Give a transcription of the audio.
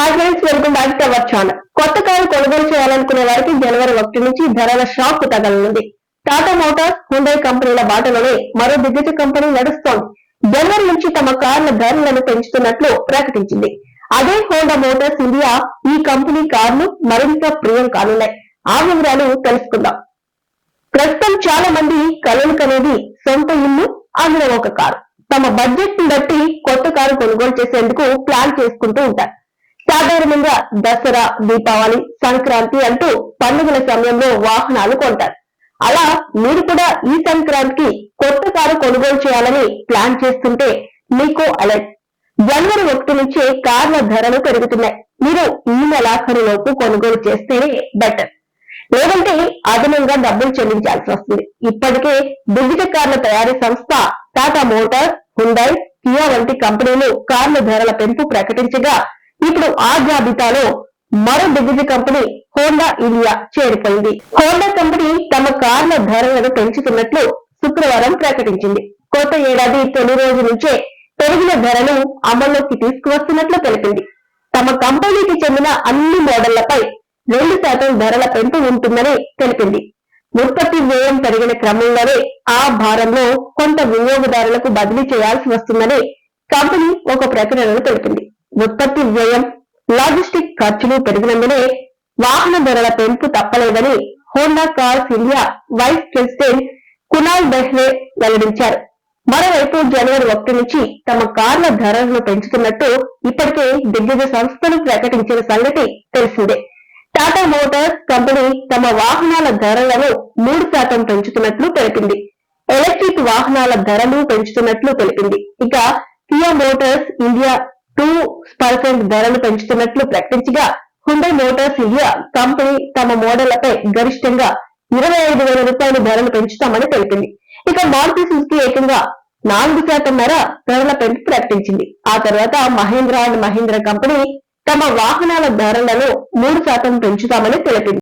Hi friends, welcome back to our channel. కొత్త car కొనుగోలు చేయాలనుకునే వారికి జనవరి 1 నుంచి ధరల షాక్ తగలనుంది. టాటా మోటార్స్, హుండై కంపెనీల బాటలోనే మరో దిగ్గజ కంపెనీ నడుస్తోంది. జనవరి నుంచి తమ కార్ల ధరలను పెంచుతున్నట్లు ప్రకటించింది. అదే హోండా మోటార్స్ ఇండియా. ఈ కంపెనీ కార్లు మరింత ప్రియం కానున్నాయి. ఆ వివరాలు తెలుసుకుందాం. ప్రస్తుతం చాలా మంది కలలు కనేది సొంత ఇల్లు, అందులో ఒక కారు. తమ బడ్జెట్ ని బట్టి కొత్త కారు కొనుగోలు చేసేందుకు ప్లాన్ చేసుకుంటూ ఉంటారు. సాధారణంగా దసరా, దీపావళి, సంక్రాంతి అంటూ పండుగల సమయంలో వాహనాలు కొంటారు. అలా మీరు కూడా ఈ సంక్రాంతికి కొత్త కారు కొనుగోలు చేయాలని ప్లాన్ చేస్తుంటే మీకు అలర్ట్. జనవరి 1 నుంచే కార్ల ధరలు పెరుగుతున్నాయి. మీరు ఈ నెలాఖరులోపు కొనుగోలు చేస్తేనే బెటర్. లేదంటే అదనంగా డబ్బులు చెల్లించాల్సి వస్తుంది. ఇప్పటికే దిగ్గజ కార్ల తయారీ సంస్థ టాటా మోటార్స్, హుండై, కియా వంటి కంపెనీలు కార్ల ధరల పెంపు ప్రకటించగా ఇప్పుడు ఆ జాబితాలో మరో దిగ్గజ కంపెనీ హోండా ఇండియా చేరిపోయింది. హోండా కంపెనీ తమ కార్ల ధరలను పెంచుతున్నట్లు శుక్రవారం ప్రకటించింది. కొత్త ఏడాది తొలి రోజు నుంచే పెరిగిన ధరలు అమల్లోకి తీసుకువస్తున్నట్లు తెలిపింది. తమ కంపెనీకి చెందిన అన్ని మోడళ్లపై 2% ధరల పెంపు ఉంటుందని తెలిపింది. ఉత్పత్తి వ్యయం పెరిగిన క్రమంలోనే ఆ భారంలో కొంత వినియోగదారులకు బదిలీ చేయాల్సి వస్తుందని కంపెనీ ఒక ప్రకటనలో తెలిపింది. ఉత్పత్తి వ్యయం, లాజిస్టిక్ ఖర్చులు పెరిగినందునే వాహన ధరల పెంపు తప్పలేదని Honda cars India vice president Kunal Behre వెల్లడించారు. మరోవైపు జనవరి 1 నుంచి తమ కార్ల ధరలను పెంచుతున్నట్టు ఇప్పటికే దిగ్గజ సంస్థలు ప్రకటించిన సంగతి తెలిసిందే. టాటా మోటార్స్ కంపెనీ తమ వాహనాల ధరలను 3% పెంచుతున్నట్లు తెలిపింది. ఎలక్ట్రిక్ వాహనాల ధరలు పెంచుతున్నట్లు తెలిపింది. ఇక కియా మోటార్స్ ఇండియా 2% ధరలు పెంచుతున్నట్లు ప్రకటించగా, హుండై మోటార్స్ ఇండియా కంపెనీ తమ మోడళ్లపై గరిష్టంగా 25,000 రూపాయల ధరలు పెంచుతామని తెలిపింది. ఇక మారుతి సుజుకి ఏకంగా 4% ధరల పెంపు ప్రకటించింది. ఆ తర్వాత మహీంద్రా అండ్ మహీంద్రా కంపెనీ తమ వాహనాల ధరలను 3% పెంచుతామని తెలిపింది.